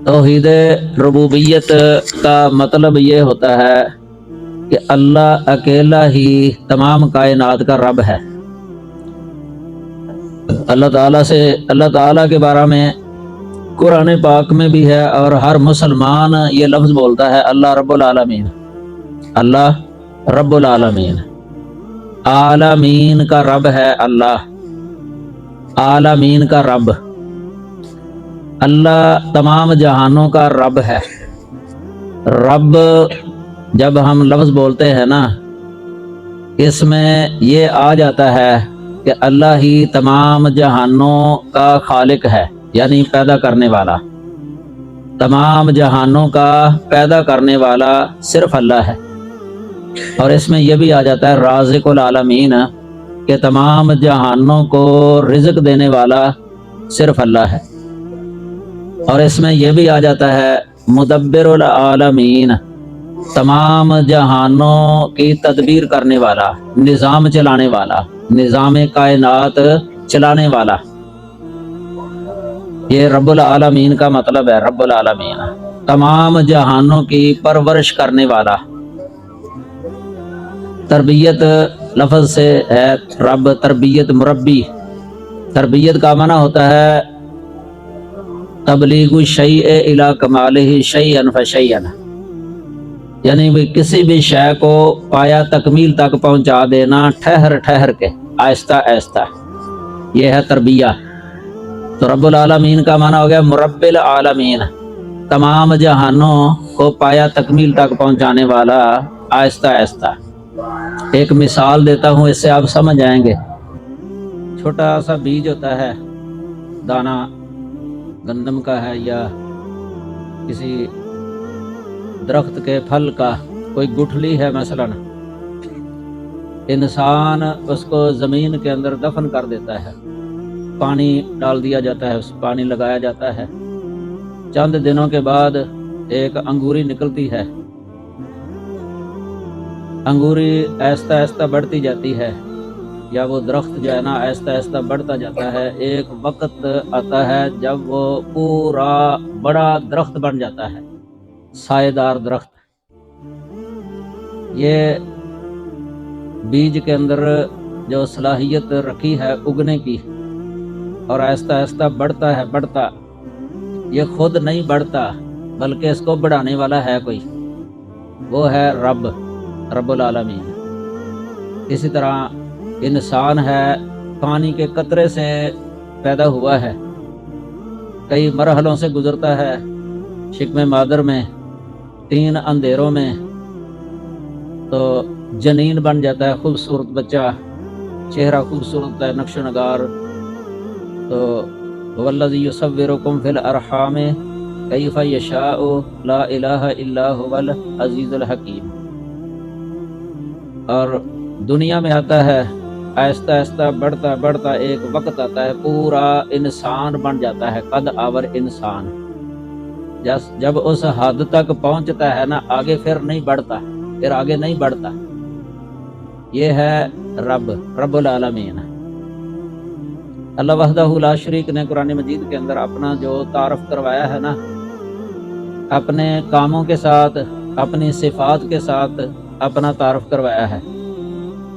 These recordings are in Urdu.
توحید ربوبیت کا مطلب یہ ہوتا ہے کہ اللہ اکیلا ہی تمام کائنات کا رب ہے۔ اللہ تعالیٰ کے بارے میں قرآن پاک میں بھی ہے، اور ہر مسلمان یہ لفظ بولتا ہے، اللہ رب العالمین، اللہ رب العالمین۔ عالمین کا رب ہے اللہ، عالمین کا رب، اللہ تمام جہانوں کا رب ہے۔ رب جب ہم لفظ بولتے ہیں نا، اس میں یہ آ جاتا ہے کہ اللہ ہی تمام جہانوں کا خالق ہے، یعنی پیدا کرنے والا۔ تمام جہانوں کا پیدا کرنے والا صرف اللہ ہے۔ اور اس میں یہ بھی آ جاتا ہے رازق العالمین، کہ تمام جہانوں کو رزق دینے والا صرف اللہ ہے۔ اور اس میں یہ بھی آ جاتا ہے مدبر العالمین، تمام جہانوں کی تدبیر کرنے والا، نظام چلانے والا، نظام کائنات چلانے والا۔ یہ رب العالمین کا مطلب ہے، رب العالمین تمام جہانوں کی پرورش کرنے والا۔ تربیت لفظ سے ہے رب، تربیت مربی۔ تربیت کا معنی ہوتا ہے تبلیغ الشیء الی کمالہ شیئا فشیئا، یعنی کسی بھی شے کو پایا تکمیل تک پہنچا دینا، ٹھہر ٹھہر کے، آہستہ آہستہ، یہ ہے تربیہ۔ تو رب العالمین کا معنی ہو گیا مربی العالمین، تمام جہانوں کو پایا تکمیل تک پہنچانے والا، آہستہ آہستہ۔ ایک مثال دیتا ہوں، اس سے آپ سمجھ جائیں گے۔ چھوٹا سا بیج ہوتا ہے، دانہ گندم کا ہے یا کسی درخت کے پھل کا، کوئی گٹھلی ہے مثلا، انسان اس کو زمین کے اندر دفن کر دیتا ہے، پانی ڈال دیا جاتا ہے، اس پانی لگایا جاتا ہے۔ چند دنوں کے بعد ایک انگوری نکلتی ہے، انگوری آہستہ آہستہ بڑھتی جاتی ہے، یا وہ درخت جو ہے نا آہستہ آہستہ بڑھتا جاتا ہے۔ ایک وقت آتا ہے جب وہ پورا بڑا درخت بن جاتا ہے، سائے دار درخت۔ یہ بیج کے اندر جو صلاحیت رکھی ہے اگنے کی، اور آہستہ آہستہ بڑھتا ہے، بڑھتا، یہ خود نہیں بڑھتا بلکہ اس کو بڑھانے والا ہے کوئی، وہ ہے رب، رب العالمین۔ اسی طرح انسان ہے، پانی کے قطرے سے پیدا ہوا ہے، کئی مرحلوں سے گزرتا ہے، شکم مادر میں، 3 اندھیروں میں، تو جنین بن جاتا ہے، خوبصورت بچہ، چہرہ خوبصورت ہے، نقش و نگار۔ تو والذی یصورکم فی الارحام کیف یشاء لا الہ الا هو العزیز الحکیم۔ اور دنیا میں آتا ہے، آہستہ آہستہ بڑھتا بڑھتا، ایک وقت آتا ہے پورا انسان بن جاتا ہے، قد آور انسان۔ جب اس حد تک پہنچتا ہے نا، آگے پھر نہیں بڑھتا، پھر آگے نہیں بڑھتا۔ یہ ہے رب، رب العالمین۔ اللہ وحدہ لا شریک نے قرآن مجید کے اندر اپنا جو تعارف کروایا ہے نا، اپنے کاموں کے ساتھ، اپنی صفات کے ساتھ اپنا تعارف کروایا ہے،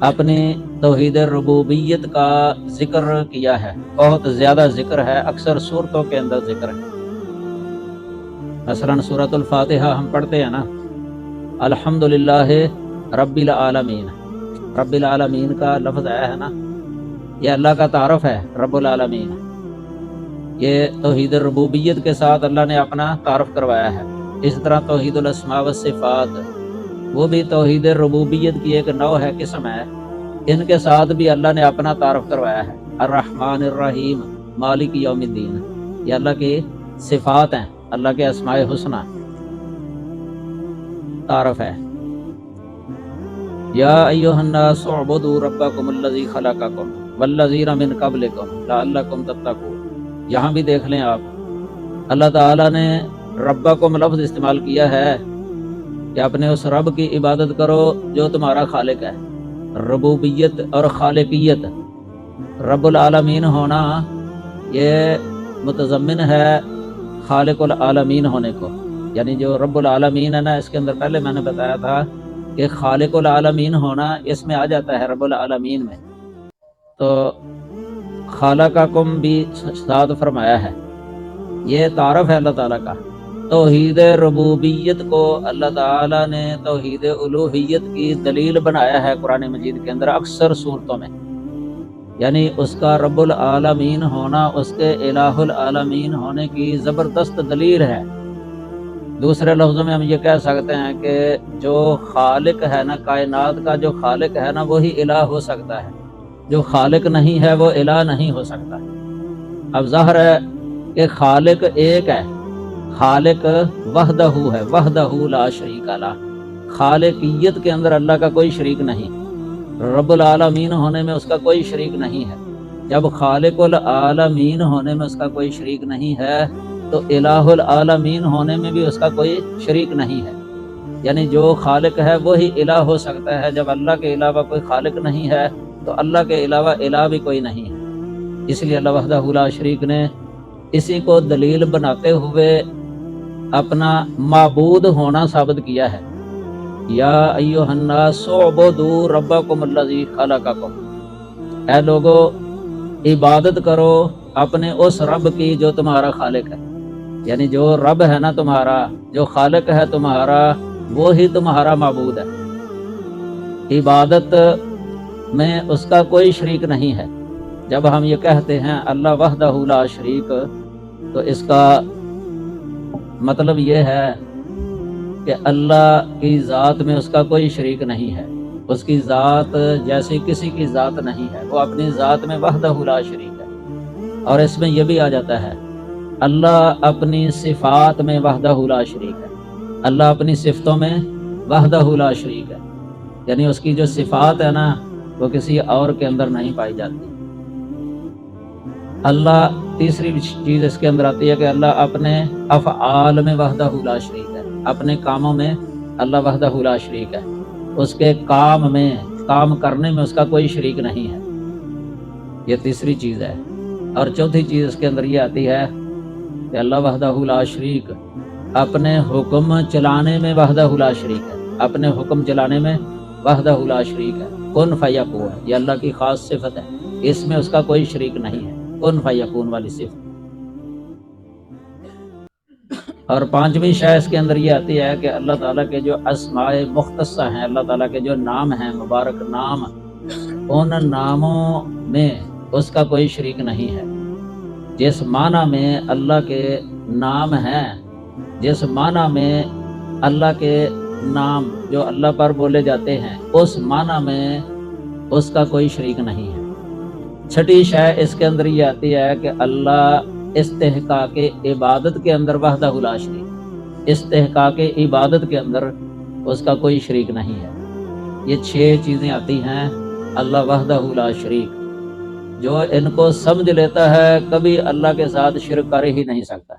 اپنی توحید ربوبیت کا ذکر کیا ہے، بہت زیادہ ذکر ہے، اکثر سورتوں کے اندر ذکر ہے۔ مثلا سورۃ الفاتحہ ہم پڑھتے ہیں نا، الحمدللہ رب العالمین، رب العالمین کا لفظ آیا ہے نا، یہ اللہ کا تعارف ہے، رب العالمین۔ یہ توحید ربوبیت کے ساتھ اللہ نے اپنا تعارف کروایا ہے۔ اس طرح توحید الاسماء والصفات، وہ بھی توحید ربوبیت کی ایک نوع ہے، قسم ہے، ان کے ساتھ بھی اللہ نے اپنا تعارف کروایا ہے۔ الرحمن الرحیم مالک یوم الدین، یہ اللہ کی صفات ہیں، اللہ کے اسماء حسنی تعارف ہے۔ یا ایھا الناس اعبدوا ربکم الذی خلقکم والذین من قبلکم لعلکم تتقون۔ یہاں بھی دیکھ لیں آپ، اللہ تعالیٰ نے ربکم لفظ استعمال کیا ہے کہ اپنے اس رب کی عبادت کرو جو تمہارا خالق ہے۔ ربوبیت اور خالقیت، رب العالمین ہونا، یہ متضمن ہے خالق العالمین ہونے کو، یعنی جو رب العالمین ہے نا، اس کے اندر پہلے میں نے بتایا تھا کہ خالق العالمین ہونا اس میں آ جاتا ہے رب العالمین میں، تو خالقکم بھی ساتھ فرمایا ہے، یہ تعارف ہے اللہ تعالیٰ کا۔ توحید ربوبیت کو اللہ تعالیٰ نے توحید الوہیت کی دلیل بنایا ہے قرآن مجید کے اندر اکثر صورتوں میں، یعنی اس کا رب العالمین ہونا اس کے الہ العالمین ہونے کی زبردست دلیل ہے۔ دوسرے لفظوں میں ہم یہ کہہ سکتے ہیں کہ جو خالق ہے نا، کائنات کا جو خالق ہے نا، وہی الہ ہو سکتا ہے، جو خالق نہیں ہے وہ الہ نہیں ہو سکتا۔ اب ظاہر ہے کہ خالق ایک ہے، خالق وحدہ ہے، وحدہ لا شریک لہ، خالقیت کے اندر اللہ کا کوئی شریک نہیں، رب العالمین ہونے میں اس کا کوئی شریک نہیں ہے۔ جب خالق العالمین ہونے میں اس کا کوئی شریک نہیں ہے تو الہ العالمین ہونے میں بھی اس کا کوئی شریک نہیں ہے، یعنی جو خالق ہے وہی الہ ہو سکتا ہے۔ جب اللہ کے علاوہ کوئی خالق نہیں ہے تو اللہ کے علاوہ الہ بھی کوئی نہیں ہے، اس لیے اللہ وحدہ لا شریک نے اسی کو دلیل بناتے ہوئے اپنا معبود ہونا ثابت کیا ہے۔ یا ایھا الناس اعبدوا ربکم الذی خلقکم، اے لوگو عبادت کرو اپنے اس رب کی جو تمہارا خالق ہے، یعنی جو رب ہے نا تمہارا، جو خالق ہے تمہارا، وہی تمہارا معبود ہے، عبادت میں اس کا کوئی شریک نہیں ہے۔ جب ہم یہ کہتے ہیں اللہ وحدہ لا شریک، تو اس کا مطلب یہ ہے کہ اللہ کی ذات میں اس کا کوئی شریک نہیں ہے، اس کی ذات جیسی کسی کی ذات نہیں ہے، وہ اپنی ذات میں وحدہ لا شریک ہے۔ اور اس میں یہ بھی آ جاتا ہے اللہ اپنی صفات میں وحدہ لا شریک ہے، اللہ اپنی صفتوں میں وحدہ لا شریک ہے، یعنی اس کی جو صفات ہے نا وہ کسی اور کے اندر نہیں پائی جاتی۔ اللہ تیسری چیز اس کے اندر آتی ہے کہ اللہ اپنے افعال میں وحدہ لا شریک ہے، اپنے کاموں میں اللہ وحدہ لا شریک ہے، اس کے کام میں، کام کرنے میں اس کا کوئی شریک نہیں ہے، یہ تیسری چیز ہے۔ اور چوتھی چیز اس کے اندر یہ آتی ہے کہ اللہ وحدہ لا شریک اپنے حکم چلانے میں وحدہ لا شریک ہے، اپنے حکم چلانے میں وحدہ لا شریک ہے۔ کن فیکون، یہ اللہ کی خاص صفت ہے، اس میں اس کا کوئی شریک نہیں ہے، کن فیکون والی صفت۔ اور پانچویں شے اس کے اندر یہ آتی ہے کہ اللہ تعالیٰ کے جو اسماء مختصہ ہیں، اللہ تعالیٰ کے جو نام ہیں، مبارک نام، ان ناموں میں اس کا کوئی شریک نہیں ہے۔ جس معنی میں اللہ کے نام ہیں، جس معنی میں اللہ کے نام جو اللہ پر بولے جاتے ہیں، اس معنی میں اس کا کوئی شریک نہیں ہے۔ چھٹی شے اس کے اندر یہ آتی ہے کہ اللہ استحقاق عبادت کے اندر وحدہ لا شریک، استحقاق عبادت کے اندر اس کا کوئی شریک نہیں ہے۔ یہ 6 چیزیں آتی ہیں اللہ وحدہ لا شریک، جو ان کو سمجھ لیتا ہے کبھی اللہ کے ساتھ شرک کر ہی نہیں سکتا۔